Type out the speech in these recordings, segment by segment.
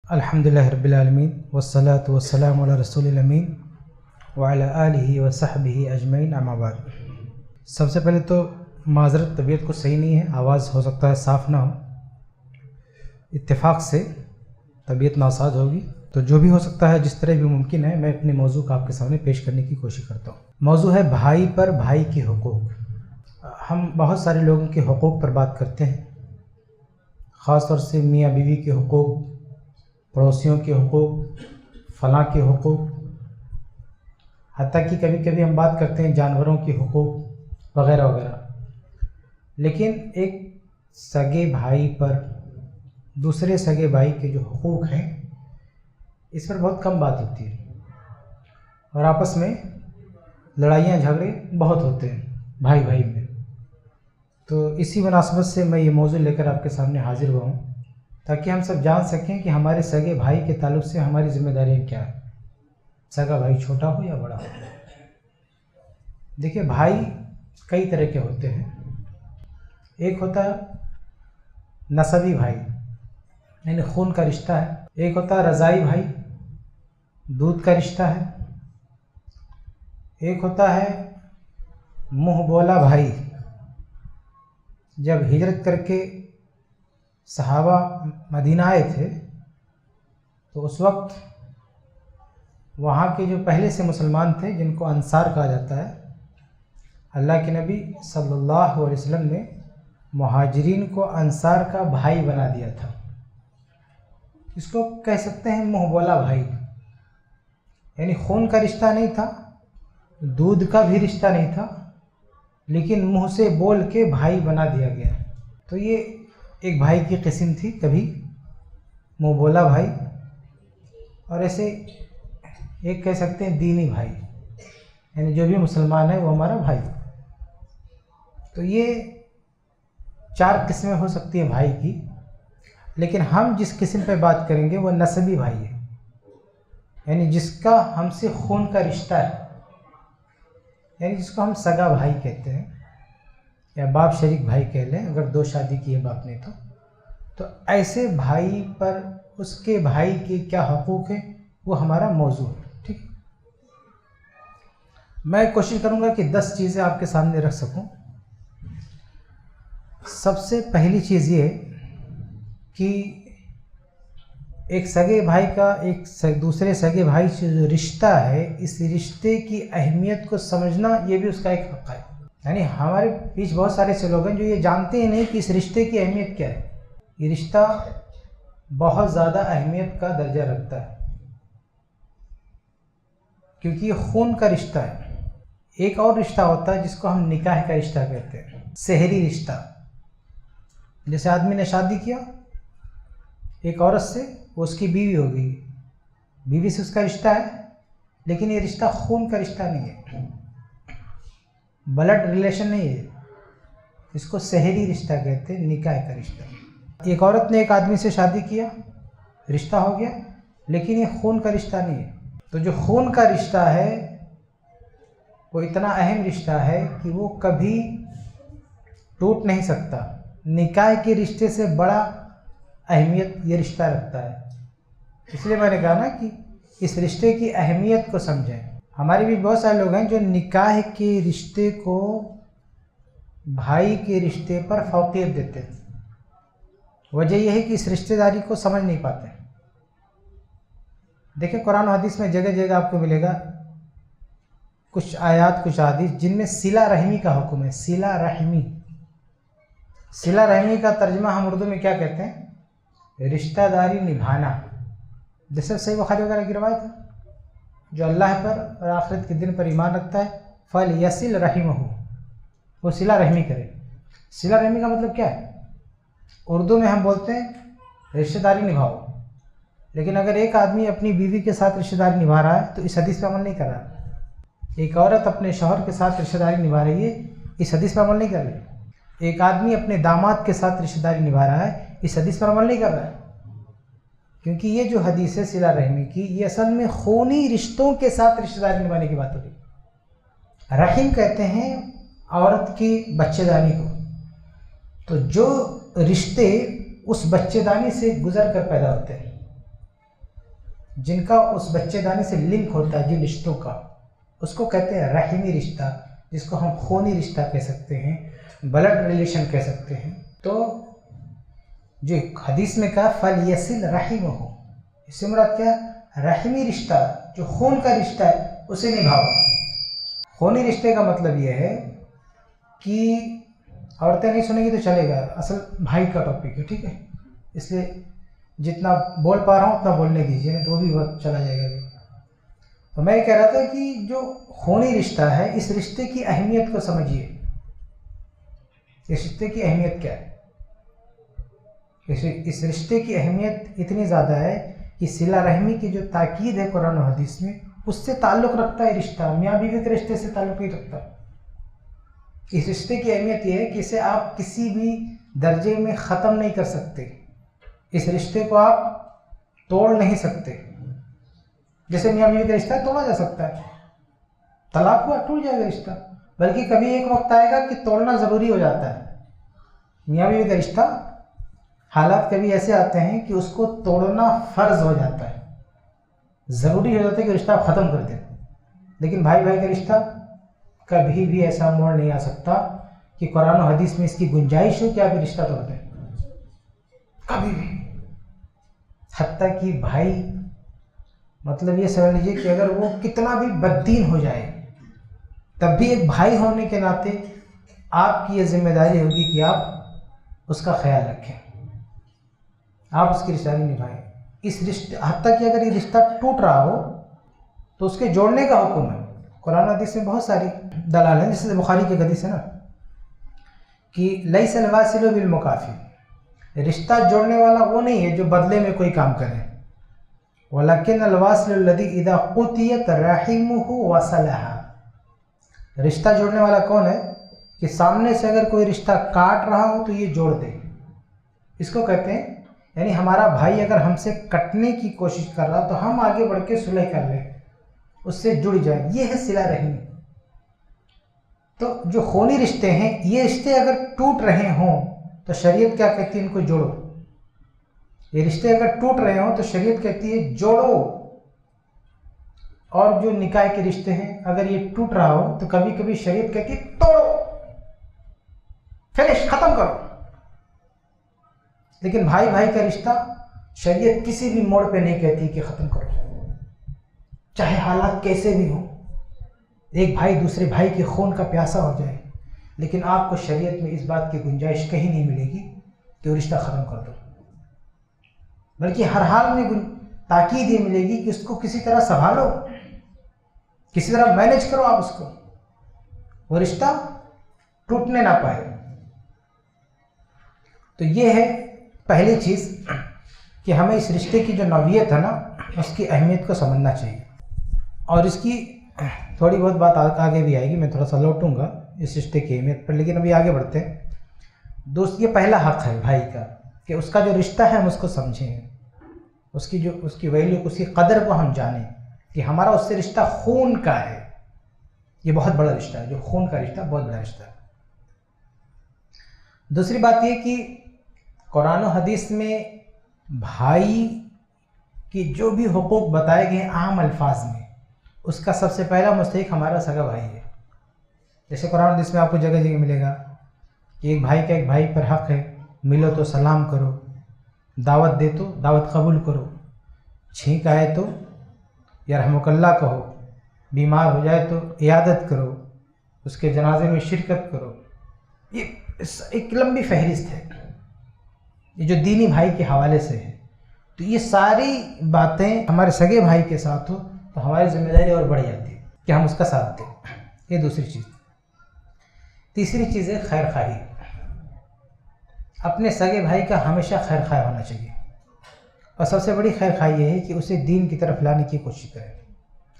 الحمدللہ رب العالمین والصلاة والسلام علی رسول الامین وعلی آلہ وصحبہ اجمعین اما بعد۔ سب سے پہلے تو معذرت، طبیعت کو صحیح نہیں ہے، آواز ہو سکتا ہے صاف نہ ہو، اتفاق سے طبیعت ناساز ہوگی، تو جو بھی ہو سکتا ہے جس طرح بھی ممکن ہے میں اپنے موضوع کو آپ کے سامنے پیش کرنے کی کوشش کرتا ہوں۔ موضوع ہے بھائی پر بھائی کے حقوق۔ ہم بہت سارے لوگوں کے حقوق پر بات کرتے ہیں، خاص طور سے میاں بیوی کے حقوق، پڑوسیوں کے حقوق، فلاں کے حقوق، حتیٰ کہ کبھی کبھی ہم بات کرتے ہیں جانوروں کے حقوق وغیرہ وغیرہ، لیکن ایک سگے بھائی پر دوسرے سگے بھائی کے جو حقوق ہیں اس پر بہت کم بات ہوتی ہے، اور آپس میں لڑائیاں جھگڑے بہت ہوتے ہیں بھائی بھائی میں۔ تو اسی مناسبت سے میں یہ موضوع لے کر آپ کے سامنے حاضر ہوا ہوں تاکہ ہم سب جان سکیں کہ ہمارے سگے بھائی کے تعلق سے ہماری ذمہ داریاں کیا ہیں، سگا بھائی چھوٹا ہو یا بڑا ہو۔ دیکھیے، بھائی کئی طرح کے ہوتے ہیں۔ ایک ہوتا ہے نسبی بھائی، یعنی خون کا رشتہ ہے۔ ایک ہوتا ہے رضاعی بھائی، دودھ کا رشتہ ہے۔ ایک ہوتا ہے منہ بولا بھائی۔ جب ہجرت کر کے صحابہ مدینہ آئے تھے تو اس وقت وہاں کے جو پہلے سے مسلمان تھے، جن کو انصار کہا جاتا ہے، اللہ کے نبی صلی اللہ علیہ وسلم نے مہاجرین کو انصار کا بھائی بنا دیا تھا۔ اس کو کہہ سکتے ہیں منہ بولا بھائی، یعنی خون کا رشتہ نہیں تھا، دودھ کا بھی رشتہ نہیں تھا، لیکن منہ سے بول کے بھائی بنا دیا گیا۔ تو یہ ایک بھائی کی قسم تھی، کبھی منہ بولا بھائی، اور ایسے ایک کہہ سکتے ہیں دینی بھائی، یعنی جو بھی مسلمان ہے وہ ہمارا بھائی۔ تو یہ چار قسمیں ہو سکتی ہیں بھائی کی، لیکن ہم جس قسم پہ بات کریں گے وہ نسبی بھائی ہے، یعنی جس کا ہم سے خون کا رشتہ ہے، یعنی جس کو ہم سگا بھائی کہتے ہیں یا باپ شریک بھائی کہہ لیں اگر دو شادی کی ہے باپ نے تو ایسے بھائی پر اس کے بھائی کے کیا حقوق ہیں وہ ہمارا موضوع ہے، ٹھیک۔ میں کوشش کروں گا کہ 10 چیزیں آپ کے سامنے رکھ سکوں۔ سب سے پہلی چیز یہ کہ ایک سگے بھائی کا ایک دوسرے سگے بھائی سے جو رشتہ ہے، اس رشتے کی اہمیت کو سمجھنا یہ بھی اس کا ایک حق ہے۔ یعنی ہمارے بیچ بہت سارے ایسے لوگ ہیں جو یہ جانتے ہی نہیں کہ اس رشتے کی اہمیت کیا ہے۔ یہ رشتہ بہت زیادہ اہمیت کا درجہ رکھتا ہے کیونکہ یہ خون کا رشتہ ہے۔ ایک اور رشتہ ہوتا ہے جس کو ہم نکاح کا رشتہ کہتے ہیں، سحری رشتہ۔ جیسے آدمی نے شادی کیا ایک عورت سے، وہ اس کی بیوی ہو گئی، بیوی سے اس کا رشتہ ہے، لیکن یہ رشتہ خون کا رشتہ نہیں ہے، بلڈ ریلیشن نہیں ہے، اس کو سحری رشتہ کہتے ہیں، نکاح کا رشتہ۔ ایک عورت نے ایک آدمی سے شادی کیا، رشتہ ہو گیا، لیکن یہ خون کا رشتہ نہیں ہے۔ تو جو خون کا رشتہ ہے وہ اتنا اہم رشتہ ہے کہ وہ کبھی ٹوٹ نہیں سکتا۔ نکاح کے رشتے سے بڑا اہمیت یہ رشتہ رکھتا ہے۔ اس لیے میں نے کہا نا کہ اس رشتے کی اہمیت کو سمجھیں۔ ہمارے بھی بہت سارے لوگ ہیں جو نکاح کے رشتے کو بھائی کے رشتے پر فوقیت دیتے ہیں۔ وجہ یہ ہے کہ اس رشتہ داری کو سمجھ نہیں پاتے۔ دیکھیں، قرآن و حدیث میں جگہ جگہ آپ کو ملے گا کچھ آیات، کچھ حدیث جن میں صلہ رحمی کا حکم ہے۔ صلہ رحمی، صلہ رحمی کا ترجمہ ہم اردو میں کیا کہتے ہیں؟ رشتہ داری نبھانا۔ جیسے صحیح بخاری وغیرہ کی روایت ہے، جو اللہ پر اور آخرت کے دن پر ایمان رکھتا ہے فَلْيَصِلْ رَحِمَهُ، وہ صلہ رحمی کرے۔ صلہ رحمی کا مطلب کیا ہے؟ اردو میں ہم بولتے ہیں رشتہ داری نبھاؤ، لیکن اگر ایک آدمی اپنی بیوی کے ساتھ رشتہ داری نبھا رہا ہے تو اس حدیث پہ عمل نہیں کر رہا ہے۔ ایک عورت اپنے شوہر کے ساتھ رشتہ داری نبھا رہی ہے، اس حدیث پہ عمل نہیں کر رہی۔ ایک آدمی اپنے داماد کے ساتھ رشتہ داری نبھا رہا ہے، اس حدیث پر عمل نہیں کر رہا ہے، کیونکہ یہ جو حدیث ہے صلہ رحمی کی، یہ اصل میں خونی رشتوں کے ساتھ رشتہ داری نبھانے کی بات ہو رہی۔ رحم کہتے ہیں عورت کی بچے دانی کو، تو جو رشتے اس بچے دانی سے گزر کر پیدا ہوتے ہیں، جن کا اس بچے دانی سے لنک ہوتا ہے جن رشتوں کا، اس کو کہتے ہیں رحمی رشتہ، جس کو ہم خونی رشتہ کہہ سکتے ہیں، بلڈ ریلیشن کہہ سکتے ہیں۔ تو جو حدیث میں کہا فَلْيَصِلْ رَحِمَهُ، اس سے مراد کیا؟ رحمی رشتہ، جو خون کا رشتہ ہے اسے نبھاؤ۔ خونی رشتے کا مطلب یہ ہے کہ عورتیں نہیں سنیں گی تو چلے گا، اصل بھائی کا ٹاپک ہے، ٹھیک ہے؟ اس لیے جتنا بول پا رہا ہوں اتنا بولنے دیجیے، نہیں تو وہ بھی بہت چلا جائے گا ابھی۔ تو میں یہ کہہ رہا تھا کہ جو خونی رشتہ ہے اس رشتے کی اہمیت کو سمجھیے۔ اس رشتے کی اہمیت کیا ہے؟ اس رشتے کی اہمیت اتنی زیادہ ہے کہ صلہ رحمی کی جو تاکید ہے قرآن و حدیث میں، اس سے تعلق رکھتا ہے رشتہ، میاں بیوی کے رشتے سے تعلق نہیں رکھتا۔ اس رشتے کی اہمیت یہ ہے کہ اسے آپ کسی بھی درجے میں ختم نہیں کر سکتے، اس رشتے کو آپ توڑ نہیں سکتے۔ جیسے میاں بیوی کا رشتہ توڑا جا سکتا ہے، طلاق ہوا ٹوٹ جائے گا رشتہ، بلکہ کبھی ایک وقت آئے گا کہ توڑنا ضروری ہو جاتا ہے۔ میاں بیوی کا رشتہ حالات کبھی ایسے آتے ہیں کہ اس کو توڑنا فرض ہو جاتا ہے، ضروری ہو جاتا ہے کہ رشتہ آپ ختم کر دیں۔ لیکن بھائی بھائی کا رشتہ کبھی بھی ایسا موڑ نہیں آ سکتا کہ قرآن و حدیث میں اس کی گنجائش ہو کہ آپ یہ رشتہ توڑ دیں، کبھی بھی۔ حتیٰ کہ بھائی، مطلب یہ سمجھ لیجیے کہ اگر وہ کتنا بھی بددین ہو جائے تب بھی ایک بھائی ہونے کے ناطے آپ کی یہ ذمہ داری ہوگی کہ آپ اس کا خیال رکھیں، آپ اس کی رشتہ داری نبھائیں۔ اس رشتے، حتیٰ کہ اگر یہ رشتہ ٹوٹ رہا ہو تو اس کے جوڑنے کا حکم ہے۔ قرآن حدیث میں بہت ساری دلائل ہیں، جیسے بخاری کی حدیث ہے نا کہ لیس الواصل بالمکافئ، رشتہ جوڑنے والا وہ نہیں ہے جو بدلے میں کوئی کام کرے، ولیکن الواصل الذی اذا قطعت رحمہ وصلها، رشتہ جوڑنے والا کون ہے کہ سامنے سے اگر کوئی رشتہ کاٹ رہا ہو تو یہ جوڑ دے، اس کو کہتے ہیں، یعنی ہمارا بھائی اگر ہم سے کٹنے کی کوشش کر رہا تو ہم آگے بڑھ کے صلح کر لیں، اس سے جڑ جائیں، یہ ہے صلہ رحمی۔ تو جو خونی رشتے ہیں، یہ رشتے اگر ٹوٹ رہے ہوں تو شریعت کیا کہتی ہے؟ ان کو جوڑو۔ یہ رشتے اگر ٹوٹ رہے ہوں تو شریعت کہتی ہے جوڑو۔ اور جو نکاح کے رشتے ہیں اگر یہ ٹوٹ رہا ہو تو کبھی کبھی شریعت کہتی ہے توڑو، فنش، ختم کرو۔ لیکن بھائی بھائی کا رشتہ شریعت کسی بھی موڑ پہ نہیں کہتی کہ ختم کرو، چاہے حالات کیسے بھی ہوں۔ ایک بھائی دوسرے بھائی کے خون کا پیاسا ہو جائے، لیکن آپ کو شریعت میں اس بات کی گنجائش کہیں نہیں ملے گی کہ وہ رشتہ ختم کر دو، بلکہ ہر حال میں تاکید یہ ملے گی کہ اس کو کسی طرح سنبھالو، کسی طرح مینیج کرو آپ اس کو، وہ رشتہ ٹوٹنے نہ پائے۔ تو یہ ہے پہلی چیز کہ ہمیں اس رشتے کی جو نوعیت ہے نا اس کی اہمیت کو سمجھنا چاہیے، اور اس کی تھوڑی بہت بات آگے بھی آئے گی، میں تھوڑا سا لوٹوں گا اس رشتے کی اہمیت پر، لیکن ابھی آگے بڑھتے ہیں۔ دوست، یہ پہلا حق ہے بھائی کا کہ اس کا جو رشتہ ہے ہم اس کو سمجھیں، اس کی ویلیو، اس کی قدر کو ہم جانیں کہ ہمارا اس سے رشتہ خون کا ہے، یہ بہت بڑا رشتہ ہے، جو خون کا رشتہ بہت بڑا رشتہ ہے۔ دوسری بات یہ کہ قرآن و حدیث میں بھائی کی جو بھی حقوق بتائے گئے ہیں عام الفاظ میں، اس کا سب سے پہلا مستحق ہمارا سگا بھائی ہے۔ جیسے قرآن حدیث میں آپ کو جگہ جگہ ملے گا کہ ایک بھائی کا ایک بھائی پر حق ہے، ملو تو سلام کرو، دعوت دے تو دعوت قبول کرو، چھینک آئے تو یرحمک اللہ کہو، بیمار ہو جائے تو عیادت کرو، اس کے جنازے میں شرکت کرو۔ یہ ایک لمبی فہرست ہے، یہ جو دینی بھائی کے حوالے سے ہے۔ تو یہ ساری باتیں ہمارے سگے بھائی کے ساتھ ہو تو ہماری ذمہ داری اور بڑھ جاتی ہے کہ ہم اس کا ساتھ دیں۔ یہ دوسری چیز۔ تیسری چیز ہے خیر خواہی۔ اپنے سگے بھائی کا ہمیشہ خیر خواہ ہونا چاہیے، اور سب سے بڑی خیر خواہی یہ ہے کہ اسے دین کی طرف لانے کی کوشش کریں۔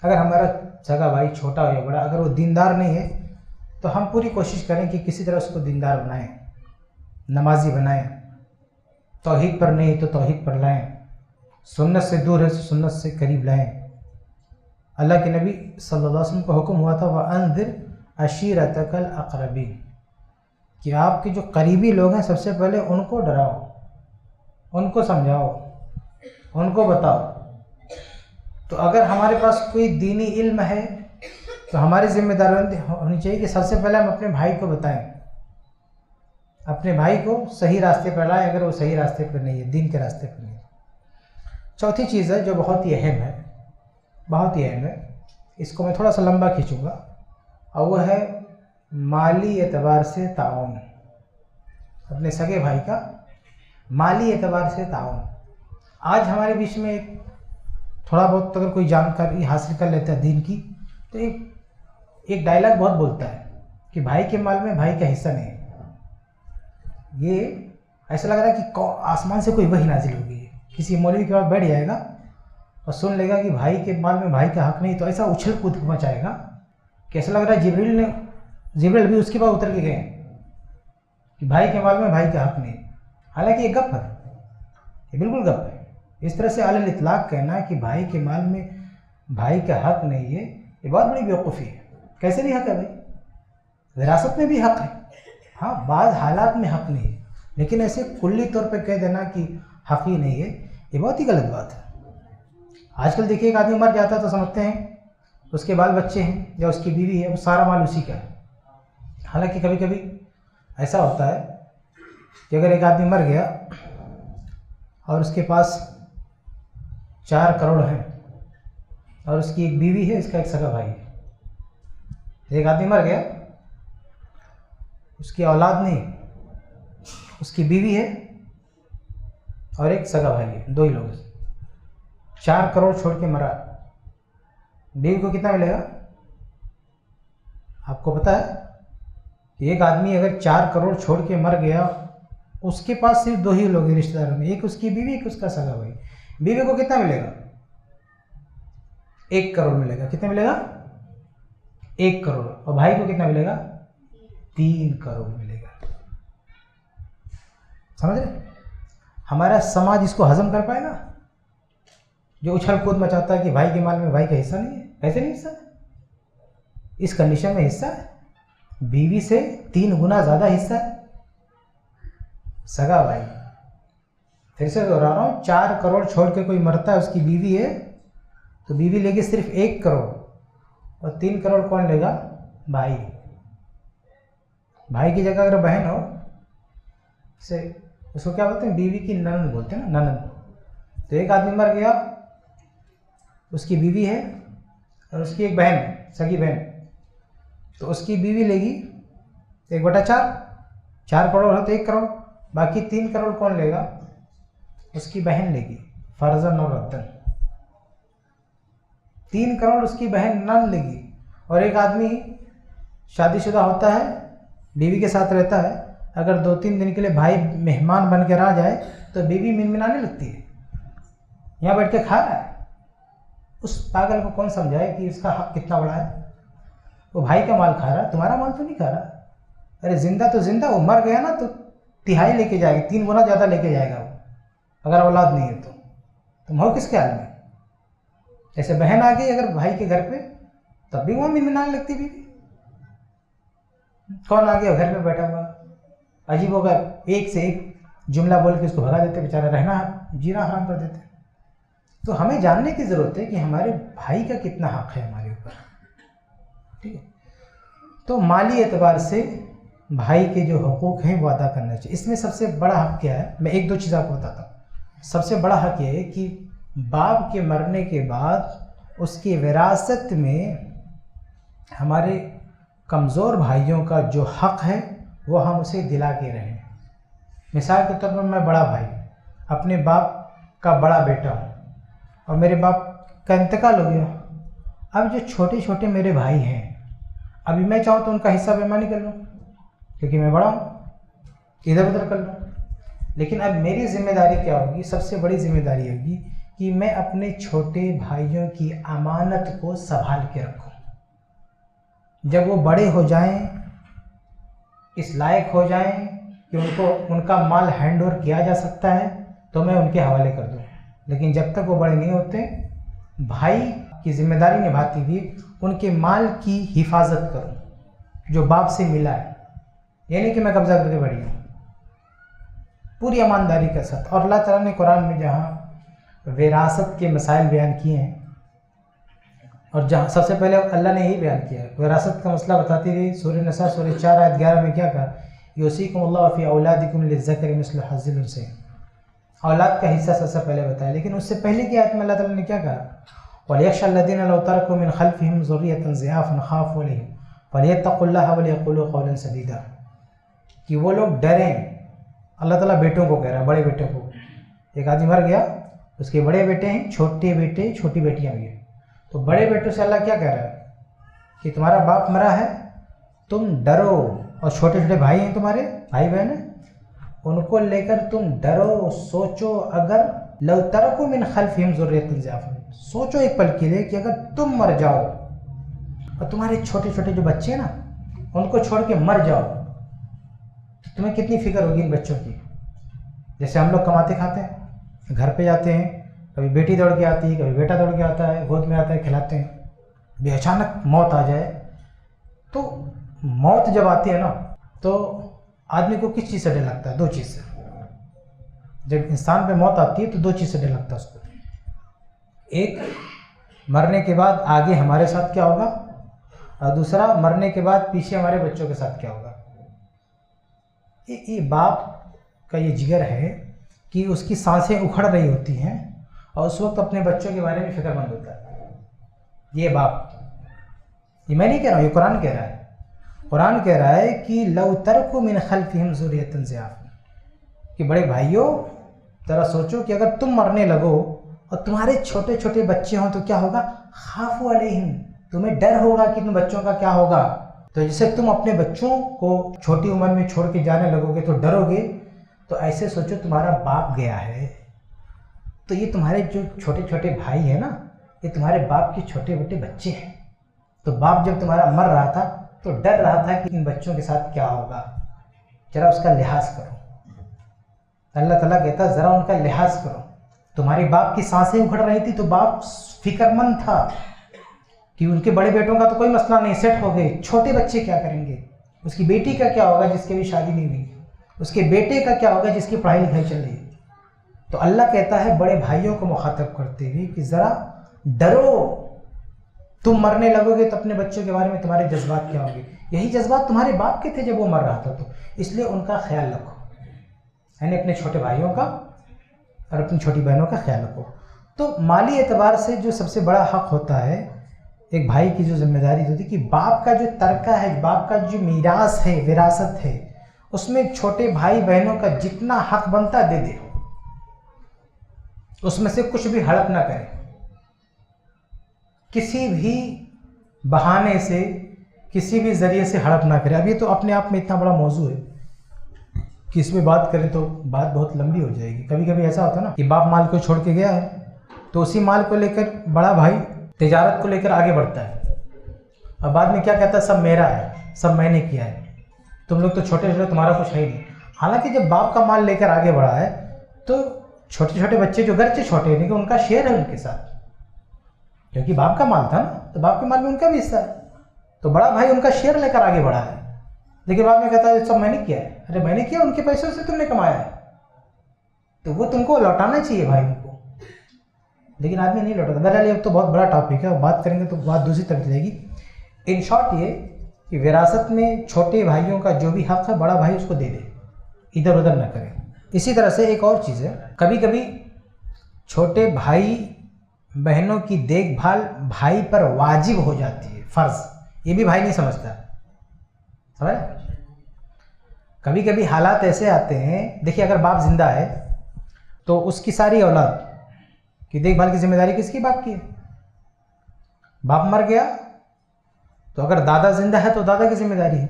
اگر ہمارا سگا بھائی چھوٹا ہو یا بڑا، اگر وہ دیندار نہیں ہے تو ہم پوری کوشش کریں کہ کسی طرح اس کو دیندار بنائیں، نمازی بنائیں، توحید پر نہیں تو توحید پر لائیں، سنت سے دور ہے تو سنت سے قریب لائیں۔ اللہ کے نبی صلی اللہ علیہ وسلم کو حکم ہوا تھا وَأَنذِرْ عَشِيرَتَكَ الْأَقْرَبِينَ، کہ آپ کے جو قریبی لوگ ہیں سب سے پہلے ان کو ڈراؤ، ان کو سمجھاؤ، ان کو بتاؤ تو اگر ہمارے پاس کوئی دینی علم ہے تو ہماری ذمہ داری ہونی چاہیے کہ سب سے پہلے ہم اپنے بھائی کو بتائیں، اپنے بھائی کو صحیح راستے پر لائیں اگر وہ صحیح راستے پر نہیں ہے، دین کے راستے پر نہیں ہے۔ چوتھی چیز ہے جو بہت ہی اہم ہے، بہت ہی اہم ہے، اس کو میں تھوڑا سا لمبا کھینچوں گا، اور وہ ہے مالی اعتبار سے تعاون۔ اپنے سگے بھائی کا مالی اعتبار سے تعاون۔ آج ہمارے بیچ میں تھوڑا بہت اگر کوئی جانکاری حاصل کر لیتا ہے دین کی تو ایک ڈائلاگ بہت بولتا ہے کہ بھائی کے مال میں بھائی کا حصہ نہیں ہے۔ یہ ایسا لگ رہا ہے کہ آسمان سے کوئی وحی نازل ہو گئی ہے، کسی مولوی کے پاس بیٹھ جائے گا اور سن لے گا کہ بھائی کے مال میں بھائی کا حق نہیں، تو ایسا اچھل کود مچائے گا کہ ایسا لگ رہا ہے جبریل بھی اس کے بعد اتر کے گئے کہ بھائی کے مال میں بھائی کا حق نہیں۔ حالانکہ یہ گپ ہے، یہ بالکل گپ ہے۔ اس طرح سے علی الاطلاق کہنا کہ بھائی کے مال میں بھائی کا حق نہیں ہے، یہ بہت بڑی بیوقوفی ہے۔ کیسے نہیں حق ہے بھائی؟ وراثت میں بھی حق ہے، ہاں بعض حالات میں حق نہیں ہے، لیکن ایسے کلی طور پہ کہہ دینا کہ حق ہی نہیں ہے، یہ بہت ہی غلط بات ہے۔ آج کل دیکھیے ایک آدمی مر جاتا ہے تو سمجھتے ہیں اس کے بال بچے ہیں یا اس کی بیوی ہے، وہ سارا مال اسی کا ہے۔ حالانکہ کبھی کبھی ایسا ہوتا ہے کہ اگر ایک آدمی مر گیا اور اس کے پاس 4 کروڑ ہیں اور اس کی ایک بیوی ہے، اس کا ایک سگا بھائی ہے۔ ایک آدمی مر گیا، اس کی اولاد نہیں، اس کی بیوی ہے اور ایک سگا بھائی ہے، 2 ہی لوگ ہیں۔ 4 کروڑ چھوڑ کے مرا، بیوی کو کتنا ملے گا؟ آپ کو پتا ہے کہ ایک آدمی اگر 4 کروڑ چھوڑ کے مر گیا، اس کے پاس صرف 2 ہی لوگ ہیں رشتہ داروں میں، ایک اس کی بیوی، ایک اس کا سگا بھائی۔ بیوی کو کتنا ملے گا؟ 1 کروڑ ملے گا۔ کتنا ملے گا؟ 1 کروڑ۔ اور بھائی کو کتنا ملے گا؟ 3 کروڑ ملے گا۔ سمجھ رہے؟ ہمارا سماج اس کو ہضم کر پائے گا؟ جو اچھل کود مچاتا ہے کہ بھائی کے مال میں بھائی کا حصہ نہیں ہے، ایسے نہیں حصہ ہے؟ اس کنڈیشن میں حصہ ہے، بیوی سے 3 گنا زیادہ حصہ ہے سگا بھائی۔ پھر سے دوہرا رہا ہوں، 4 کروڑ چھوڑ کے کوئی مرتا ہے، اس کی بیوی ہے تو بیوی لے گی صرف 1 کروڑ اور 3 کروڑ کون لے گا؟ بھائی۔ بھائی کی جگہ اگر بہن ہو، اس کو کیا بولتے ہیں؟ بیوی کی ننند بولتے ہیں نا، ننند۔ تو ایک آدمی مر گیا، اس کی بیوی ہے اور اس کی ایک بہن ہے، سگی بہن، تو اس کی بیوی لے گی 1/4، 4 کروڑ ہے تو 1 کروڑ، باقی 3 کروڑ کون لے گا؟ اس کی بہن لے گی، فرضاً اور رداً 3 کروڑ اس کی بہن نن لے گی۔ اور ایک آدمی شادی شدہ ہوتا ہے، بیوی کے ساتھ رہتا ہے، اگر 2-3 دن کے لیے بھائی مہمان بن کر آ جائے تو بیوی منمنانے لگتی ہے، یہاں بیٹھ کے کھا رہا ہے۔ اس پاگل کو کون سمجھائے کہ اس کا حق کتنا بڑا ہے؟ وہ بھائی کا مال کھا رہا ہے، تمہارا مال تو نہیں کھا رہا۔ ارے زندہ تو زندہ، وہ مر گیا نا تو 1/3 لے کے جائے گا، 3 گنا زیادہ لے کے جائے گا وہ، اگر اولاد نہیں ہے تو تم ہو کس خیال میں؟ ایسے بہن آ گئی اگر بھائی کے گھر پہ تب بھی وہاں منمنانے لگتی بیوی۔ کون آ گیا گھر میں بیٹھا ہوا، عجیب ہوگا، ایک سے ایک جملہ بول کے اس کو بھگا دیتے، بیچارہ رہنا جینا حرام کر دیتے۔ تو ہمیں جاننے کی ضرورت ہے کہ ہمارے بھائی کا کتنا حق ہے ہمارے اوپر، ٹھیک ہے؟ تو مالی اعتبار سے بھائی کے جو حقوق ہیں وہ ادا کرنا چاہیے۔ اس میں سب سے بڑا حق کیا ہے؟ میں 1-2 چیز آپ کو بتاتا ہوں۔ سب سے بڑا حق یہ ہے کہ باپ کے مرنے کے بعد اس کی وراثت میں ہمارے کمزور بھائیوں کا جو حق ہے وہ ہم اسے دلا کے رہیں۔ مثال کے طور پر میں بڑا بھائی، اپنے باپ کا بڑا بیٹا ہوں اور میرے باپ کا انتقال ہو گیا، اب جو چھوٹے چھوٹے میرے بھائی ہیں، ابھی میں چاہوں تو ان کا حصہ بیمانی کر لوں کیونکہ میں بڑا ہوں، ادھر ادھر کر لوں، لیکن اب میری ذمہ داری کیا ہوگی؟ سب سے بڑی ذمہ داری ہوگی کہ میں اپنے چھوٹے بھائیوں کی امانت کو سنبھال کے رکھوں۔ جب وہ بڑے ہو جائیں، اس لائق ہو جائیں کہ ان کا مال ہینڈ اوور کیا جا سکتا ہے تو میں ان کے حوالے کر دوں، لیکن جب تک وہ بڑے نہیں ہوتے، بھائی کی ذمہ داری نبھاتی ہوئی ان کے مال کی حفاظت کروں جو باپ سے ملا ہے، یہ نہیں کہ میں قبضہ کر کے بڑھی ہوں، پوری ایمانداری کے ساتھ۔ اور اللہ تعالیٰ نے قرآن میں جہاں وراثت کے مسائل بیان کیے ہیں اور جہاں سب سے پہلے اللہ نے یہی بیان کیا ہے، وراثت کا مسئلہ بتاتی ہوئی سورہ نساء سورہ 4 آیت 11 میں کیا کہا، یوصیکم اللہ فی اولادکم للذکر مثل حظ الانثیین، اولاد کا حصہ سب سے پہلے بتایا، لیکن اس سے پہلے کی آیت میں اللہ تعالیٰ نے کیا کہا، وَلْيَخْشَ الَّذِينَ لَوْ تَرَكُوا مِنْ خَلْفِهِمْ ذُرِّيَّةً ضِعَافًا خَافُوا عَلَيْهِمْ فَلْيَتَّقُوا اللَّهَ وَلْيَقُولُوا قَوْلًا سَدِيدًا، کہ وہ لوگ ڈریں۔ اللہ تعالیٰ بیٹوں کو کہہ رہا ہے، بڑے بیٹوں کو، ایک آدمی مر گیا، اس کے بڑے بیٹے ہیں، چھوٹے بیٹے چھوٹی بیٹیاں بھی ہیں، تو بڑے بیٹوں سے اللہ کیا کہہ رہا ہے کہ تمہارا باپ مرا ہے، تم ڈرو، اور چھوٹے چھوٹے بھائی ہیں تمہارے، بھائی بہن ہیں، ان کو لے کر تم ڈرو، سوچو، اگر لو ترکوا من خلفہم ذریۃ ضعافا، سوچو ایک پل کے لیے کہ اگر تم مر جاؤ اور تمہارے چھوٹے چھوٹے جو بچے ہیں نا ان کو چھوڑ کے مر جاؤ تو تمہیں کتنی فکر ہوگی ان بچوں کی۔ جیسے ہم لوگ کماتے کھاتے ہیں، گھر پہ جاتے ہیں، کبھی بیٹی دوڑ کے آتی ہے، کبھی بیٹا دوڑ کے آتا ہے، گود میں آتا ہے، کھلاتے ہیں، ابھی اچانک موت آ جائے تو موت جب آتی ہے نا تو آدمی کو کس چیز سے ڈر لگتا ہے؟ دو چیز سے۔ جب انسان پہ موت آتی ہے تو دو چیز سے ڈر لگتا ہے اس کو، ایک مرنے کے بعد آگے ہمارے ساتھ کیا ہوگا، اور دوسرا مرنے کے بعد پیچھے ہمارے بچوں کے ساتھ کیا ہوگا۔ یہ باپ کا یہ جگر ہے کہ اس کی سانسیں اکھڑ رہی ہوتی ہیں اور اس وقت اپنے بچوں کے بارے میں فکر مند ہوتا ہے۔ یہ باپ، یہ میں نہیں کہہ رہا ہوں، یہ قرآن کہہ رہا ہے۔ قرآن کہہ رہا ہے کہ لو ترکوا من خلفہم ذریۃ ضعافا، کہ بڑے بھائیوں ذرا سوچو کہ اگر تم مرنے لگو اور تمہارے چھوٹے چھوٹے بچے ہوں تو کیا ہوگا، خافوا علیہم، تمہیں ڈر ہوگا کہ تم بچوں کا کیا ہوگا۔ تو جیسے تم اپنے بچوں کو چھوٹی عمر میں چھوڑ کے جانے لگو گے تو ڈرو گے، تو ایسے سوچو تمہارا باپ گیا ہے تو یہ تمہارے جو چھوٹے چھوٹے بھائی ہیں نا، یہ تمہارے باپ کے چھوٹے چھوٹے بچے ہیں، تو باپ جب تمہارا مر رہا تھا تو ڈر رہا تھا کہ ان بچوں کے ساتھ کیا ہوگا، ذرا اس کا لحاظ کرو۔ اللہ تعالیٰ کہتا ہے ذرا ان کا لحاظ کرو۔ تمہارے باپ کی سانسیں اکھڑ رہی تھی تو باپ فکر مند تھا کہ ان کے بڑے بیٹوں کا تو کوئی مسئلہ نہیں، سیٹ ہو گئے، چھوٹے بچے کیا کریں گے، اس کی بیٹی کا کیا ہوگا جس کی بھی شادی نہیں ہوئی، اس کے بیٹے کا کیا ہوگا جس کی پڑھائی لکھائی چل رہی ہے۔ تو اللہ کہتا ہے بڑے بھائیوں کو مخاطب کرتے ہوئے کہ ذرا ڈرو، تم مرنے لگو گے تو اپنے بچوں کے بارے میں تمہارے جذبات کیا ہوں گے۔ یہی جذبات تمہارے باپ کے تھے جب وہ مر رہا تھا، تو اس لیے ان کا خیال رکھو، یعنی اپنے چھوٹے بھائیوں کا اور اپنی چھوٹی بہنوں کا خیال رکھو۔ تو مالی اعتبار سے جو سب سے بڑا حق ہوتا ہے ایک بھائی کی، جو ذمہ داری ہوتی ہے کہ باپ کا جو ترکہ ہے، باپ کا جو میراث ہے، وراثت ہے، اس میں چھوٹے بھائی بہنوں کا جتنا حق بنتا دے دے، اس میں سے کچھ بھی ہڑپ نہ کرے، کسی بھی بہانے سے، کسی بھی ذریعے سے ہڑپ نہ کرے۔ اب یہ تو اپنے آپ میں اتنا بڑا موضوع ہے کہ اس میں بات کریں تو بات بہت لمبی ہو جائے گی۔ کبھی کبھی ایسا ہوتا ہے نا کہ باپ مال کو چھوڑ کے گیا ہے تو اسی مال کو لے کر بڑا بھائی تجارت کو لے کر آگے بڑھتا ہے اور بعد میں کیا کہتا ہے، سب میرا ہے، سب میں نے کیا ہے، تم لوگ تو چھوٹے چھوٹے، تمہارا کچھ ہے ہی نہیں۔ حالانکہ جب باپ کا مال لے کر آگے بڑھا ہے تو چھوٹے چھوٹے بچے جو گرچہ چھوٹے ہیں لیکن ان کا شیئر ہے ان کے ساتھ، کیونکہ باپ کا مال تھا نا، تو باپ کے مال میں ان کا بھی حصہ ہے، تو بڑا بھائی ان کا شیئر لے کر آگے بڑھا ہے، لیکن بعد میں کہتا ہے سب میں نے کیا ہے۔ ارے میں نے کیا، ان کے پیسوں سے تم نے کمایا ہے تو وہ تم کو لوٹانا چاہیے بھائی ان کو، لیکن آدمی نہیں لوٹاتا۔ بہرحال یہ تو بہت بڑا ٹاپک ہے، بات کریں گے تو بات دوسری طرف جائے گی۔ ان شارٹ یہ کہ وراثت میں چھوٹے بھائیوں کا جو بھی حق ہے بڑا بھائی اس کو دے دے، ادھر ادھر نہ کرے۔ اسی طرح سے ایک اور چیز ہے، کبھی کبھی چھوٹے بھائی بہنوں کی دیکھ بھال بھائی پر واجب ہو جاتی ہے، فرض، یہ بھی بھائی نہیں سمجھتا، سمجھ؟ کبھی کبھی حالات ایسے آتے ہیں، دیکھیے اگر باپ زندہ ہے تو اس کی ساری اولاد کی دیکھ بھال کی ذمہ داری کس کی؟ باپ کی ہے۔ باپ مر گیا تو اگر دادا زندہ ہے تو دادا کی ذمہ داری ہے،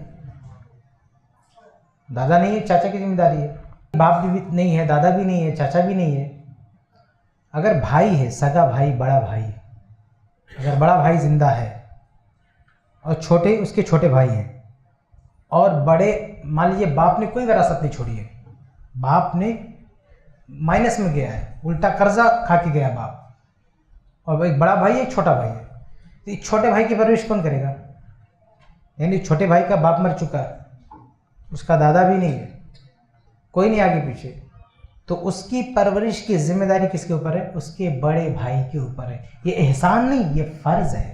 دادا نہیں ہے چاچا کی ذمہ داری ہے، باپ بھی نہیں ہے، دادا بھی نہیں ہے، چاچا بھی نہیں ہے۔ اگر بھائی ہے، سگا بھائی، بڑا بھائی، اگر بڑا بھائی زندہ ہے اور چھوٹے اس کے چھوٹے بھائی ہیں اور بڑے، مان لیجیے باپ نے کوئی وراثت نہیں چھوڑی ہے، باپ نے مائنس میں گیا ہے، الٹا قرضہ کھا کے گیا باپ، اور ایک بڑا بھائی ایک چھوٹا بھائی ہے، تو ایک چھوٹے بھائی کی پرورش کون کرے گا؟ یعنی چھوٹے بھائی کا باپ مر چکا ہے، اس کا دادا بھی نہیں ہے، کوئی نہیں آگے پیچھے، تو اس کی پرورش کی ذمہ داری کس کے اوپر ہے؟ اس کے بڑے بھائی کے اوپر ہے۔ یہ احسان نہیں، یہ فرض ہے،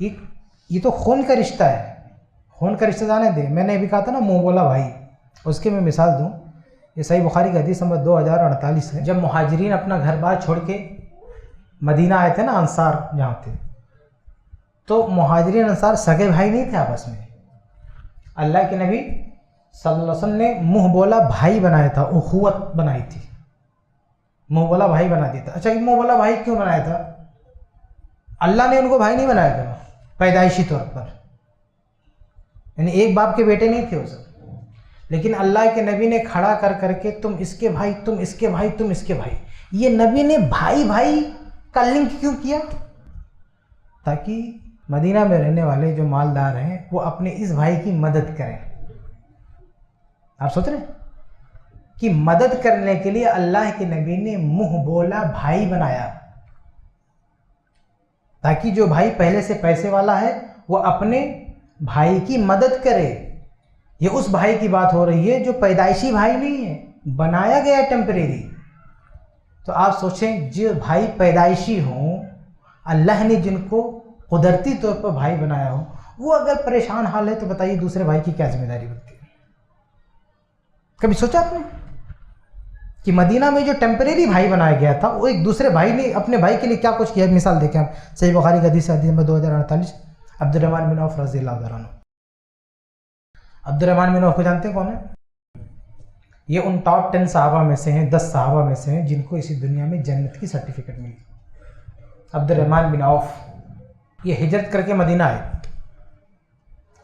یہ تو خون کا رشتہ ہے، خون کا رشتہ جانے دیں. میں نے ابھی کہا تھا نا منہ بولا بھائی، اس کی میں مثال دوں. یہ صحیح بخاری کا حدیث نمبر 2048 ہے. جب مہاجرین اپنا گھر بار چھوڑ کے مدینہ آئے تھے نا، انصار جہاں تھے، تو مہاجرین انصار سگے بھائی نہیں تھے آپس میں. اللہ کے نبی صلی اللہ علیہ وسلم نے منہ بولا بھائی بنایا تھا، اخوت بنائی تھی، منہ بولا بھائی بنا دیا تھا. اچھا یہ منہ بولا بھائی کیوں بنایا تھا؟ اللہ نے ان کو بھائی نہیں بنایا تھا پیدائشی طور پر، یعنی ایک باپ کے بیٹے نہیں تھے وہ سب، لیکن اللہ کے نبی نے کھڑا کر کر کے تم اس کے بھائی، تم اس کے بھائی، تم اس کے بھائی. یہ نبی نے بھائی بھائی کا لنک کیوں کیا؟ تاکہ مدینہ میں رہنے والے جو مالدار ہیں وہ اپنے اس بھائی کی مدد کریں. آپ سوچ رہے ہیں کہ مدد کرنے کے لیے اللہ کے نبی نے منہ بولا بھائی بنایا، تاکہ جو بھائی پہلے سے پیسے والا ہے وہ اپنے بھائی کی مدد کرے. یہ اس بھائی کی بات ہو رہی ہے جو پیدائشی بھائی نہیں ہے، بنایا گیا ٹیمپریری. تو آپ سوچیں جو بھائی پیدائشی ہوں، اللہ نے جن کو قدرتی طور پر بھائی بنایا ہو، وہ اگر پریشان حال ہے تو بتائیے دوسرے بھائی کی کیا ذمہ داری بنتی ہے؟ کبھی سوچا آپ نے کہ مدینہ میں جو ٹیمپریری بھائی بنایا گیا تھا وہ ایک دوسرے بھائی نے اپنے بھائی کے لیے کیا کچھ کیا؟ مثال دیکھیں آپ، صحیح بخاری کا حدیث نمبر 2048، عبد الرحمن بن عوف رضی اللہ عنہ. عبد الرحمن بن عوف کو جانتے ہیں کون ہے؟ یہ ان ٹاپ 10 صحابہ میں سے ہیں، 10 صحابہ میں سے ہیں جن کو اسی دنیا میں جنت کی سرٹیفکیٹ ملی. عبد الرحمن بن عوف یہ ہجرت کر کے مدینہ آئے،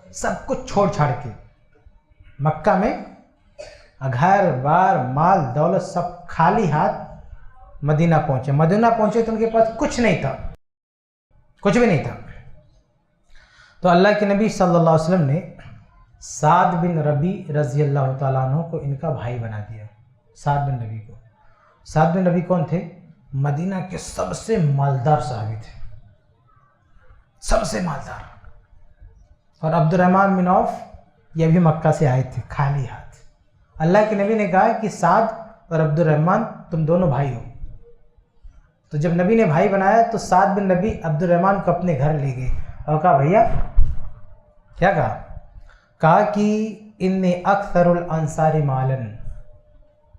سب کچھ چھوڑ چھاڑ کے. مکہ میں گھر بار مال دولت سب خالی ہاتھ مدینہ پہنچے. مدینہ پہنچے تو ان کے پاس کچھ نہیں تھا، کچھ بھی نہیں تھا. تو اللہ کے نبی صلی اللہ علیہ وسلم نے سعد بن ربی رضی اللہ تعالیٰ عنہ کو ان کا بھائی بنا دیا. سعد بن ربی کو. سعد بن ربی کون تھے؟ مدینہ کے سب سے مالدار صحابی تھے، سب سے مالدار. اور عبد الرحمن بن عوف یہ بھی مکہ سے آئے تھے خالی ہاتھ. اللہ کے نبی نے کہا کہ سعد اور عبد الرحمن تم دونوں بھائی ہو. تو جب نبی نے بھائی بنایا تو سعد بن ربی عبد الرحمن کو اپنے گھر لے گئے اور کہا بھیا، کیا کہا کہ انی اکثر الانصار مالا.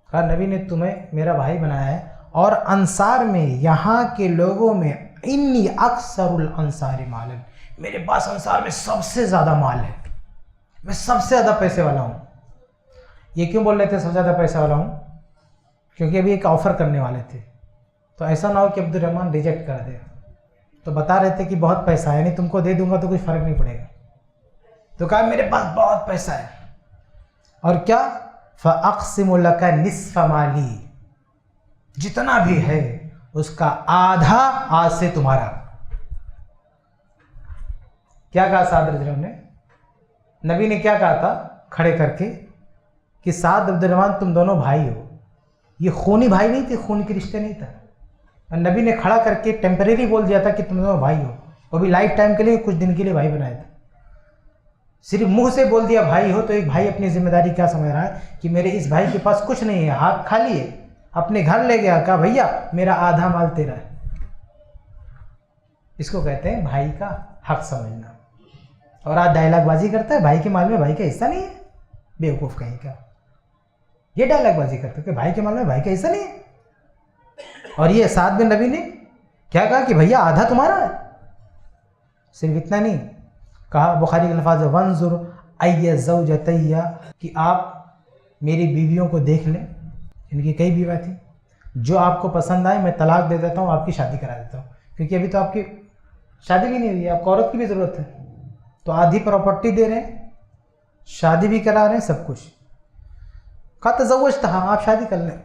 کہا نبی نے تمہیں میرا بھائی بنایا ہے اور انصار میں، یہاں کے لوگوں میں، انی اکثر الانصار مالا، میرے پاس انصار میں سب سے زیادہ مال ہے، میں سب سے زیادہ پیسے والا ہوں. یہ کیوں بول رہے تھے سب سے زیادہ پیسے والا ہوں؟ کیونکہ ابھی ایک آفر کرنے والے تھے، تو ایسا نہ ہو کہ عبد الرحمن ریجیکٹ کر دے. تو بتا رہے تھے کہ بہت پیسہ ہے، یعنی تم کو دے دوں گا تو کچھ فرق نہیں پڑے گا. تو کہا میرے پاس بہت پیسہ ہے، اور کیا؟ فَأَقْسِمُ لَكَ نِصْفَ مَالِي، جتنا بھی ہے اس کا آدھا آج سے تمہارا. کیا کہا سعد رضی اللہ عنہ نے؟ نبی نے کیا کہا تھا کھڑے کر کے کہ سعد عبد الرحمن تم دونوں بھائی ہو. یہ خونی بھائی نہیں تھے، خون کے رشتے نہیں تھا. اور نبی نے کھڑا کر کے ٹیمپریری بول دیا تھا کہ تم دونوں بھائی ہو، وہ بھی لائف ٹائم کے لیے، کچھ دن کے لیے بھائی بنایا تھا. صرف منہ سے بول دیا بھائی ہو، تو ایک بھائی اپنی ذمہ داری کیا سمجھ رہا ہے کہ میرے اس بھائی کے پاس کچھ نہیں ہے، ہاتھ خالی ہے. اپنے گھر لے گیا، کہا بھیا میرا آدھا مال تیرا ہے. اس کو کہتے ہیں بھائی کا حق سمجھنا. اور آج ڈائلاگ بازی کرتا ہے بھائی کے مال میں بھائی کا حصہ نہیں ہے. بیوقوف کہیں کا یہ ڈائلاگ بازی کرتا ہے کہ بھائی کے مال میں بھائی کا حصہ نہیں ہے. اور یہ سعد بن ربی نے کیا کہا کہ بھیا آدھا تمہارا ہے. صرف اتنا نہیں کہا، بخاری کے الفاظ وانظر ای زوجتیہ، کہ آپ میری بیویوں کو دیکھ لیں. ان کی کئی بیویاں تھیں، جو آپ کو پسند آئے میں طلاق دے دیتا ہوں، آپ کی شادی کرا دیتا ہوں. کیونکہ ابھی تو آپ کی شادی بھی نہیں ہوئی ہے، آپ کو عورت کی بھی ضرورت ہے. تو آدھی پراپرٹی دے رہے ہیں، شادی بھی کرا رہے ہیں، سب کچھ. کہا تزوجتہا، آپ شادی کر لیں.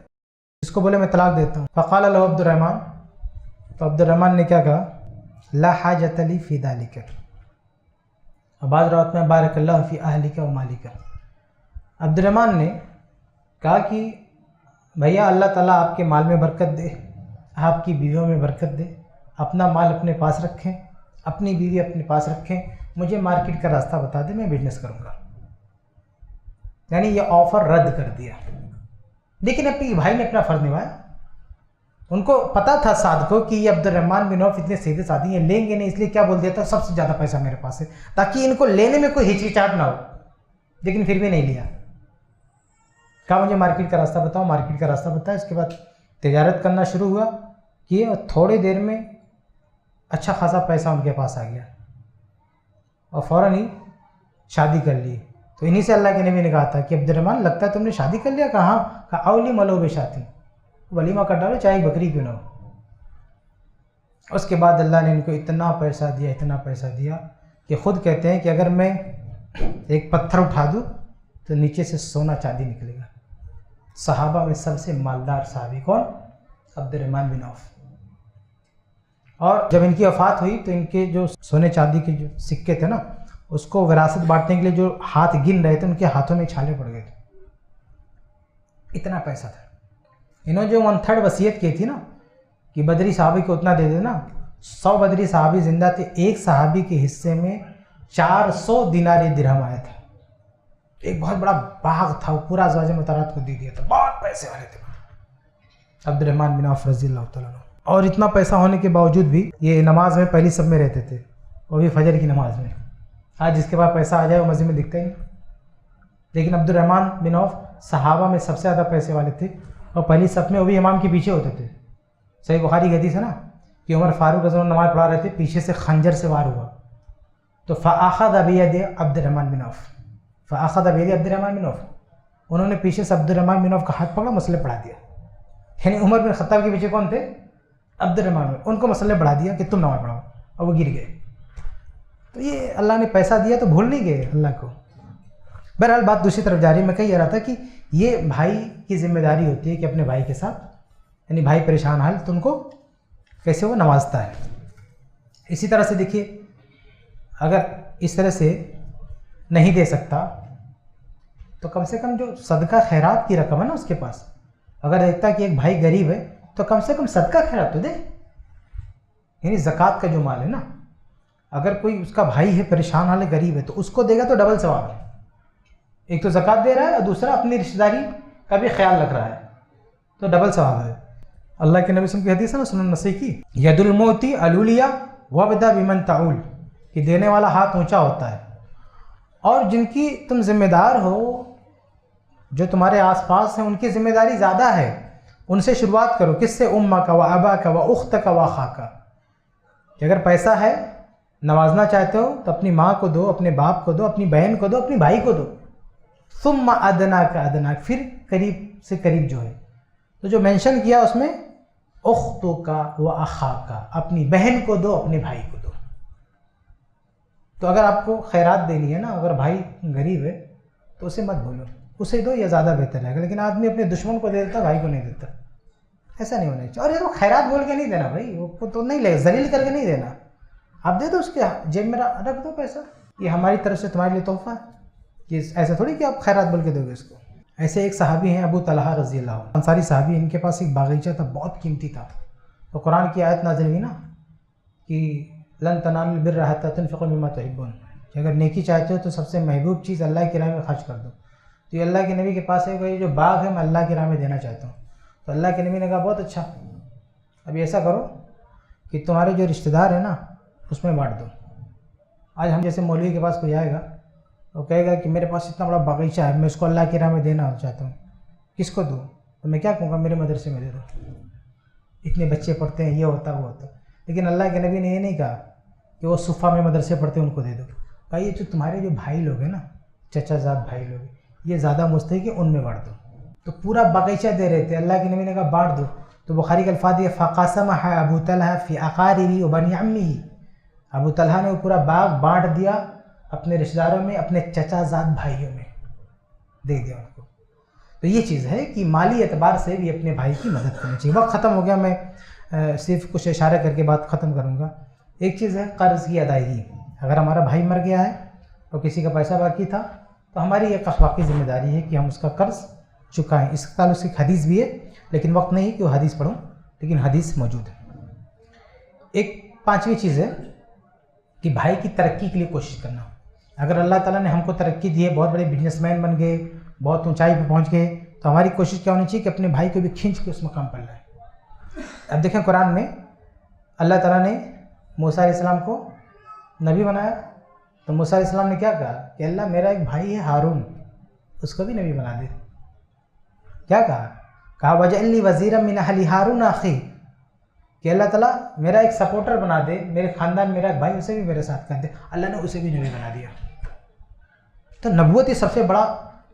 اس کو بولے میں طلاق دیتا ہوں. فقال له عبد الرحمن، تو عبد الرحمن نے کیا کہا؟ لا حاجۃ لی فی ذلک. اور بعض روایت میں بارک اللہ فی اہلک و مالک. عبد الرحمن نے کہا کہ بھیا اللہ تعالیٰ آپ کے مال میں برکت دے، آپ کی بیویوں میں برکت دے، اپنا مال اپنے پاس رکھیں، اپنی بیوی اپنے پاس رکھیں، مجھے مارکیٹ کا راستہ بتا دیں، میں بزنس کروں گا. یعنی یہ آفر رد کر دیا. لیکن اپنے بھائی نے اپنا فرض نبھایا. ان کو پتا تھا سعد کو کہ یہ عبد الرحمن بن عوف اتنے سیدھے سادے ہیں، لیں گے نہیں، اس لیے کیا بول دیا تھا سب سے زیادہ پیسہ میرے پاس ہے، تاکہ ان کو لینے میں کوئی ہچکچاہٹ نہ ہو، لیکن پھر بھی نہیں لیا۔ کہا مجھے مارکیٹ کا راستہ بتاؤ، مارکیٹ کا راستہ بتایا، اس کے بعد تجارت کرنا شروع ہوا کہ اور تھوڑے دیر میں اچھا خاصا پیسہ ان کے پاس آ گیا اور فوراً ہی شادی کر لی۔ تو انہی سے اللہ کے نبی نے کہا تھا کہ عبد الرحمن لگتا ہے تم نے شادی کر لیا؟ کہاں؟ کہا اولی ملو بے شاتی، ولیمہ کر ڈالو چاہے بکری کیوں نہ ہو۔ اس کے بعد اللہ نے ان کو اتنا پیسہ دیا، اتنا پیسہ دیا کہ خود کہتے ہیں کہ اگر میں ایک پتھر اٹھا دوں تو نیچے سے سونا چاندی نکلے گا۔ صحابہ میں سب سے مالدار صحابی کون؟ عبد الرحمن بن عوف۔ اور جب ان کی وفات ہوئی تو ان کے جو سونے چاندی کے جو سکے تھے نا، اس کو وراثت بانٹنے کے لیے جو ہاتھ گن رہے تھے ان کے ہاتھوں میں چھالے پڑ گئے تھے، اتنا پیسہ تھا۔ انہوں نے جو 1/3 وصیت کی تھی نا کہ بدری صحابی کو اتنا دے دینا، 100 بدری صحابی زندہ تھے، ایک صحابی کے حصے میں 400 دینار درہم آیا تھا، ایک بہت بڑا باغ تھا، وہ پورا ازواج مطہرات کو دے دیا تھا، بہت پیسے والے تھے عبد الرحمن بن عوف رضی اللہ تعالیٰ عنہ۔ اور اتنا پیسہ ہونے کے باوجود بھی یہ نماز میں پہلی صف میں رہتے تھے، وہ بھی فجر کی نماز میں۔ آج جس کے بعد پیسہ آ جائے وہ مسجد میں دکھتا ہی نہیں، لیکن عبد الرحمن بن عوف صحابہ میں سب سے زیادہ پیسے والے تھے، اور پہلی صف میں وہ بھی امام کے پیچھے ہوتے تھے۔ صحیح بخاری کی حدیث ہے نا کہ عمر فاروق رضی اللہ عنہ نماز پڑھا رہے تھے، پیچھے سے خنجر سے وار ہوا تو فَأَخَذَ بِيَدِ عبد الرحمن بن عوف، فَأَخَذَ بِيَدِ عبد الرحمن بن عوف، انہوں نے پیچھے سے عبد الرحمن بن عوف کا ہاتھ پکڑا، مسئلے پڑھا دیا۔ یعنی عمر بن خطاب کے پیچھے کون تھے؟ عبد الرحمن، ان کو مسئلے پڑھا دیا کہ تم نماز پڑھاؤ، اور وہ گر گئے۔ تو یہ اللہ نے پیسہ دیا تو بھول نہیں گئے اللہ کو۔ بہرحال بات دوسری طرف جا رہی ہے، میں کہہ رہا تھا کہ یہ بھائی کی ذمہ داری ہوتی ہے کہ اپنے بھائی کے ساتھ، یعنی بھائی پریشان حال تو ان کو کیسے وہ نوازتا ہے۔ اسی طرح سے دیکھیے، اگر اس طرح سے نہیں دے سکتا تو کم سے کم جو صدقہ خیرات کی رقم ہے نا اس کے پاس، اگر دیکھتا کہ ایک بھائی غریب ہے تو کم سے کم صدقہ خیرات تو دے، یعنی زکوٰۃ کا جو مال ہے نا، اگر کوئی اس کا بھائی ہے پریشان حال ہے غریب ہے تو اس کو دے گا تو ڈبل ثواب ہے، ایک تو زکوٰۃ دے رہا ہے اور دوسرا اپنی رشتہ داری کا بھی خیال رکھ رہا ہے، تو ڈبل ثواب ہے۔ اللہ کے نبی صلی اللہ علیہ وسلم کی حدیث ہے نا سنن نسائی کی، ید الموتی علولیہ وابدا بمن تعول، کہ دینے والا ہاتھ اونچا ہوتا ہے، اور جن کی تم ذمہ دار ہو، جو تمہارے آس پاس ہیں، ان کی ذمہ داری زیادہ ہے، ان سے شروعات کرو۔ کس سے؟ امہ کا و ابا کا و اخت کا و خا کا، کہ اگر پیسہ ہے نوازنا چاہتے ہو تو اپنی ماں کو دو، اپنے باپ کو دو، اپنی بہن کو دو، اپنی بھائی کو دو، ثم ادنا کا ادنا، پھر قریب سے قریب جو ہے، تو جو مینشن کیا اس میں اختو کا و اخا کا، اپنی بہن کو دو، اپنے بھائی کو دو۔ تو اگر آپ کو خیرات دینی ہے نا، اگر بھائی غریب ہے تو اسے مت بھولو، اسے دو، یہ زیادہ بہتر ہے، لیکن آدمی اپنے دشمن کو دے دیتا، بھائی کو نہیں دیتا، ایسا نہیں ہونا چاہیے۔ اور یہ خیرات بول کے نہیں دینا بھائی، وہ تو نہیں لے، ذلیل کر کے نہیں دینا، آپ دے دو، اس کے جیب میں رکھ دو پیسہ، یہ ہماری طرف سے تمہارے لیے تحفہ ہے، یہ ایسا تھوڑی کہ آپ خیرات بول کے دو گے اس کو۔ ایسے ایک صحابی ہیں ابو طلحہ رضی اللہ عنہ، انصاری صحابی، ان کے پاس ایک باغیچہ تھا، بہت قیمتی تھا، تو قرآن کی آیت نازل ہوئی نا کہ لن تنالوا البر حتی تنفقوا مما تحبون، کہ اگر نیکی چاہتے ہو تو سب سے محبوب چیز اللہ کی راہ میں خرچ کر دو۔ تو یہ اللہ کے نبی کے پاس ہے کہ یہ جو باغ ہے میں اللہ کی راہ میں دینا چاہتا ہوں، تو اللہ کے نبی نے کہا بہت اچھا، اب ایسا کرو کہ تمہارے جو رشتہ دار ہیں نا اس میں بانٹ دو۔ آج ہم جیسے مولوی کے پاس کوئی آئے گا، وہ کہے گا کہ میرے پاس اتنا بڑا باغیچہ ہے، میں اس کو اللہ کی راہ میں دینا چاہتا ہوں، کس کو دوں؟ تو میں کیا کہوں گا، میرے مدرسے میں دے دو، اتنے بچے پڑھتے ہیں، یہ ہوتا وہ ہوتا۔ لیکن اللہ کے نبی نے یہ نہیں کہا کہ وہ صفہ میں مدرسے پڑھتے ہیں ان کو دے دو، کہا یہ جو تمہارے جو بھائی لوگ ہیں نا، چچا زاد بھائی لوگ، یہ زیادہ مستحق ہے، ان میں بانٹ دو۔ تو پورا باغیچہ دے رہے تھے، اللہ کے نبی نے کہا بانٹ دو، تو بخاری کے الفاظ یہ فقاسمہ ابو طلحہ فی اقاربہ و بنی عمہ، ابو طلحہ نے وہ پورا باغ بانٹ دیا اپنے رشتہ داروں میں، اپنے چچا زاد بھائیوں میں دے دیا ان کو۔ تو یہ چیز ہے کہ مالی اعتبار سے بھی اپنے بھائی کی مدد کرنی چاہیے۔ وقت ختم ہو گیا، میں صرف کچھ اشارہ کر کے بات ختم کروں گا۔ ایک چیز ہے قرض کی ادائیگی، اگر ہمارا بھائی مر گیا ہے اور کسی کا پیسہ باقی تھا تو ہماری ایک اخلاقی ذمہ داری ہے کہ ہم اس کا قرض چکائیں۔ اس تعلق سے ایک حدیث بھی ہے، لیکن وقت نہیں کہ وہ حدیث پڑھوں، لیکن حدیث موجود ہے۔ ایک پانچویں چیز ہے کہ بھائی کی ترقی کے لیے کوشش کرنا۔ اگر اللہ تعالیٰ نے ہم کو ترقی دی ہے، بہت بڑے بزنس مین بن گئے، بہت اونچائی پہ پہنچ گئے، تو ہماری کوشش کیا ہونی چاہیے کہ اپنے بھائی کو بھی کھینچ کے اس مقام پر لائیں۔ اب دیکھیں قرآن میں اللہ تعالیٰ نے موسیٰ علیہ السلام کو نبی بنایا، تو موسیٰ علیہ السلام نے کیا کہا کہ اللہ میرا ایک بھائی ہے ہارون، اس کو بھی نبی بنا دے۔ کیا کہا وَاجْعَلْنِي وَزِيرًا مِّنْ أَهْلِي هَارُونَ أَخِي، کہ اللہ تعالیٰ میرا ایک سپورٹر بنا دے، میرے خاندان میرا ایک بھائی، اسے بھی میرے ساتھ کر دے۔ اللہ نے اسے بھی نبی بنا دیا۔ تو نبوت سب سے بڑا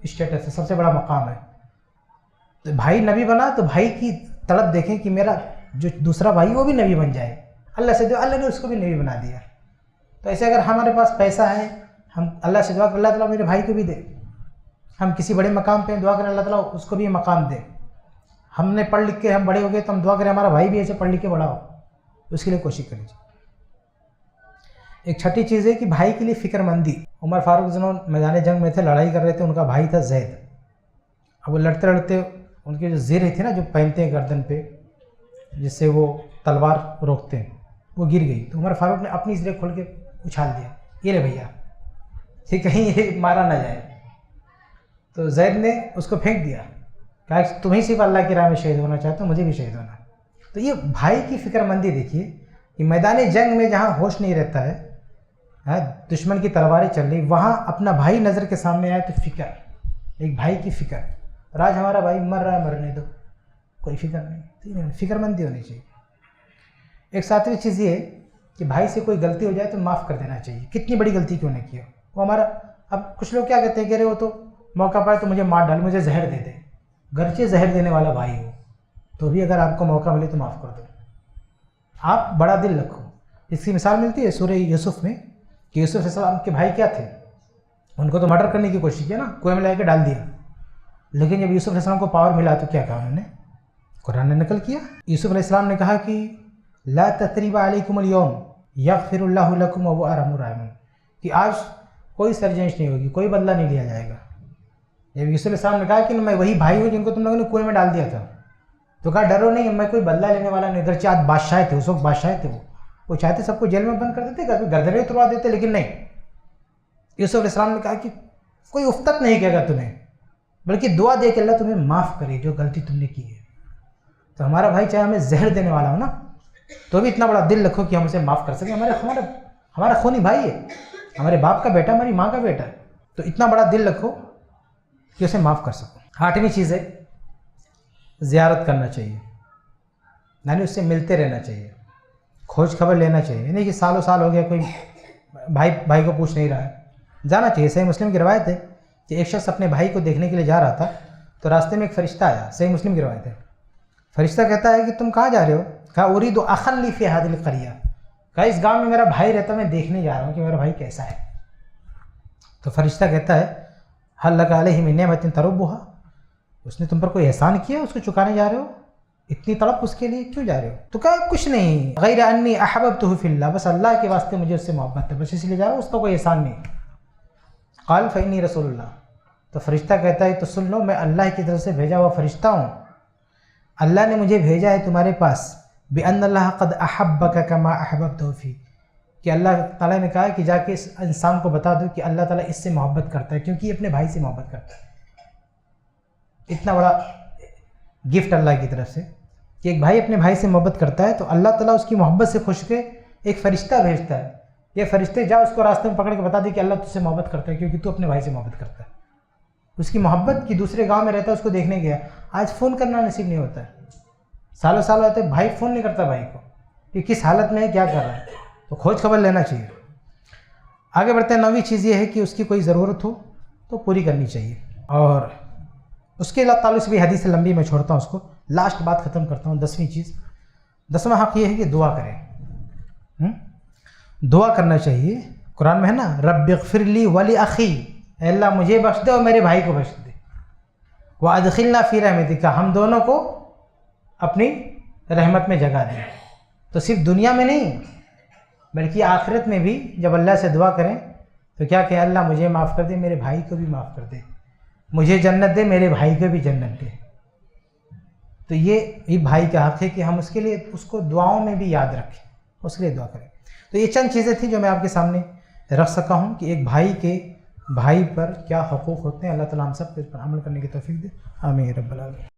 اسٹیٹس ہے، سب سے بڑا مقام ہے۔ تو بھائی نبی بنا تو بھائی کی طلب دیکھیں کہ میرا جو دوسرا بھائی وہ بھی نبی بن جائے، اللہ سے دعا، اللہ نے اس کو بھی نبی بنا دیا۔ تو ایسے اگر ہمارے پاس پیسہ ہے، ہم اللہ سے دعا کریں اللہ تعالیٰ میرے بھائی کو بھی دے، ہم کسی بڑے مقام پہ دعا کریں اللہ تعالیٰ اس کو بھی یہ مقام دے، ہم نے پڑھ لکھ کے ہم بڑے ہو گئے تو ہم دعا کریں ہمارا بھائی بھی ایسے پڑھ لکھ کے بڑا ہو، اس کے لیے کوشش کریں۔ ایک چھٹی چیز ہے کہ بھائی کے لیے فکر مندی۔ عمر فاروق جنہوں میدان جنگ میں تھے، لڑائی کر رہے تھے، ان کا بھائی تھا زید۔ اب وہ لڑتے لڑتے ان کی جو زیریں تھی نا جو پہنتے ہیں گردن پہ جس سے وہ تلوار روکتے ہیں، وہ گر گئی، تو عمر فاروق نے اپنی زیریں کھول کے اچھال دیا، یہ لے بھیا، کہ کہیں یہ مارا نہ جائے۔ تو زید نے اس کو پھینک دیا، کہا کہ تمہیں صرف اللہ کی راہ میں شہید ہونا چاہتے ہو، مجھے بھی شہید ہونا۔ تو یہ بھائی کی فکر مندی دیکھیے کہ میدان جنگ میں جہاں ہوش نہیں رہتا ہے، دشمن کی تلواریں چل رہی، وہاں اپنا بھائی نظر کے سامنے آئے تو فکر، ایک بھائی کی فکر۔ اور آج ہمارا بھائی مر رہا ہے، مرنے دو، کوئی فکر نہیں، فکر مندی ہونی چاہیے۔ ایک ساتویں چیز یہ ہے کہ بھائی سے کوئی غلطی ہو جائے تو معاف کر دینا چاہیے، کتنی بڑی غلطی کیوں نہ کی ہو۔ وہ ہمارا، اب کچھ لوگ کیا کہتے ہیں کہ ارے وہ تو موقع پائے تو مجھے مار ڈال، مجھے زہر دے دے، گرچہ زہر دینے والا بھائی ہو تو بھی اگر آپ کو موقع ملے تو معاف کر دو، آپ بڑا دل رکھو۔ اس کی مثال ملتی ہے سورہ یوسف میں کہ یوسف علیہ السلام کے بھائی کیا تھے، ان کو تو مرڈر کرنے کی کوشش کی نا، کنویں میں لے کے ڈال دیا، لیکن جب یوسف علیہ السلام کو پاور ملا تو کیا کہا انہوں نے، قرآن نے نقل کیا، یوسف علیہ السلام نے کہا کہ لا تثریب علیکم اليوم یغفر اللہ لکم وهو ارحم الراحمین، کہ آج کوئی سرزنش نہیں ہوگی، کوئی بدلہ نہیں لیا جائے گا۔ جب یوسف علیہ السلام نے کہا کہ میں وہی بھائی ہوں جن کو تم لوگوں نے کنویں میں ڈال دیا تھا، تو کہا ڈرو نہیں، میں کوئی بدلہ لینے والا نہیں، اگرچہ آج بادشاہ تھے، اس وقت بادشاہ تھے، وہ چاہتے سب کو جیل میں بند کر دیتے، گردنیں اتروا دیتے، لیکن نہیں، یوسف علیہ السلام نے کہا کہ کوئی افتت نہیں کہے گا تمہیں، بلکہ دعا دے کہ اللہ تمہیں معاف کرے جو غلطی تم نے کی ہے۔ تو ہمارا بھائی چاہے ہمیں زہر دینے والا ہو نا، تو بھی اتنا بڑا دل رکھو کہ ہم اسے معاف کر سکیں، ہمارا خونی بھائی ہے، ہمارے باپ کا بیٹا، ہماری ماں کا بیٹا ہے، تو اتنا بڑا دل رکھو کہ اسے معاف کر سکو۔ 8ویں چیز ہے زیارت کرنا چاہیے، یعنی اس سے ملتے رہنا چاہیے، کھوج خبر لینا چاہیے، یعنی کہ سالوں سال ہو گیا کوئی بھائی کو پوچھ نہیں رہا ہے، جانا چاہیے۔ صحیح مسلم کی روایت ہے کہ ایک شخص اپنے بھائی کو دیکھنے کے لیے جا رہا تھا، تو راستے میں ایک فرشتہ آیا، صحیح مسلم کی روایت ہے، فرشتہ کہتا ہے کہ تم کہاں جا رہے ہو؟ کہا اریدو اخا لی فی ہذہ القریہ، کہا اس گاؤں میں میرا بھائی رہتا، میں دیکھنے جا رہا ہوں کہ میرا بھائی کیسا ہے۔ تو فرشتہ کہتا ہے هل لک علیہ من نعمۃ تربھا، اس نے تم پر کوئی احسان کیا، اس کو چکانے جا رہے ہو، اتنی تڑپ اس کے لیے کیوں جا رہے ہو؟ تو کہا کچھ نہیں، غیر انی احببتہ فی اللہ، بس اللہ کے واسطے مجھے اس سے محبت ہے، بس اس لیے جا رہا ہوں، اس کا کوئی احسان نہیں۔ قال فانی رسول اللہ، تو فرشتہ کہتا ہے تو سن لو، میں اللہ کی طرف سے بھیجا ہوا فرشتہ ہوں، اللہ نے مجھے بھیجا ہے تمہارے پاس، بأن اللہ قد احبک کما احببتہ فی، کہ اللہ تعالیٰ نے کہا کہ جا کے اس انسان کو بتا دو کہ اللہ تعالیٰ اس سے محبت کرتا ہے کیونکہ یہ اپنے بھائی سے محبت کرتا ہے۔ اتنا بڑا گفٹ اللہ کی طرف سے کہ ایک بھائی اپنے بھائی سے محبت کرتا ہے، تو اللہ تعالیٰ اس کی محبت سے خوش کے ایک فرشتہ بھیجتا ہے، یہ فرشتے جا اس کو راستے میں پکڑ کے بتا دے کہ اللہ تجھ سے محبت کرتا ہے کیونکہ تو اپنے بھائی سے محبت کرتا ہے۔ اس کی محبت کی دوسرے گاؤں میں رہتا ہے، اس کو دیکھنے گیا، آج فون کرنا نصیب نہیں ہوتا ہے، سالوں سال ہوتے بھائی فون نہیں کرتا بھائی کو کہ کس حالت میں ہے، کیا کر رہا ہے، تو کھوج خبر لینا چاہیے۔ آگے بڑھتے ہیں، 9ویں چیز یہ ہے کہ اس کی کوئی ضرورت ہو تو پوری کرنی چاہیے، اور اس کے تعلق سے بھی حدیث لمبی میں چھوڑتا ہوں اس کو، لاسٹ بات ختم کرتا ہوں۔ 10ویں چیز، 10واں حق یہ ہے کہ دعا کریں، دعا کرنا چاہیے۔ قرآن میں ہے نا رب اغفر لی ولی اخی، اے اللہ مجھے بخش دے اور میرے بھائی کو بخش دے، وادخلنا فی رحمتک، ہم دونوں کو اپنی رحمت میں جگہ دیں۔ تو صرف دنیا میں نہیں بلکہ آخرت میں بھی جب اللہ سے دعا کریں تو کیا کہ اللہ مجھے معاف کر دے، میرے بھائی کو بھی معاف کر دے، مجھے جنت دے، میرے بھائی کو بھی جنت دے۔ تو یہ بھائی کا حق ہے کہ ہم اس کے لیے اس کو دعاؤں میں بھی یاد رکھیں، اس کے لیے دعا کریں۔ تو یہ چند چیزیں تھیں جو میں آپ کے سامنے رکھ سکا ہوں کہ ایک بھائی کے بھائی پر کیا حقوق ہوتے ہیں۔ اللہ تعالیٰ ہم سب کو اس پر عمل کرنے کی توفیق دے، آمین رب العالمین۔